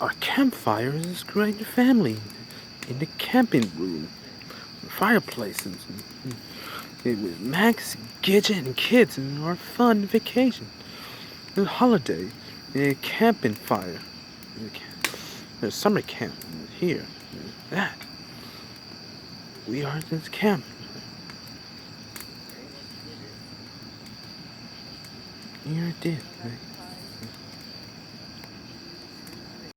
Our campfire is this great family in the camping room, fireplaces, with Max, Gidget, and kids, and our fun vacation, and holiday, and a camping fire, and a summer camp here, and that. We are this camp. Here it is, right?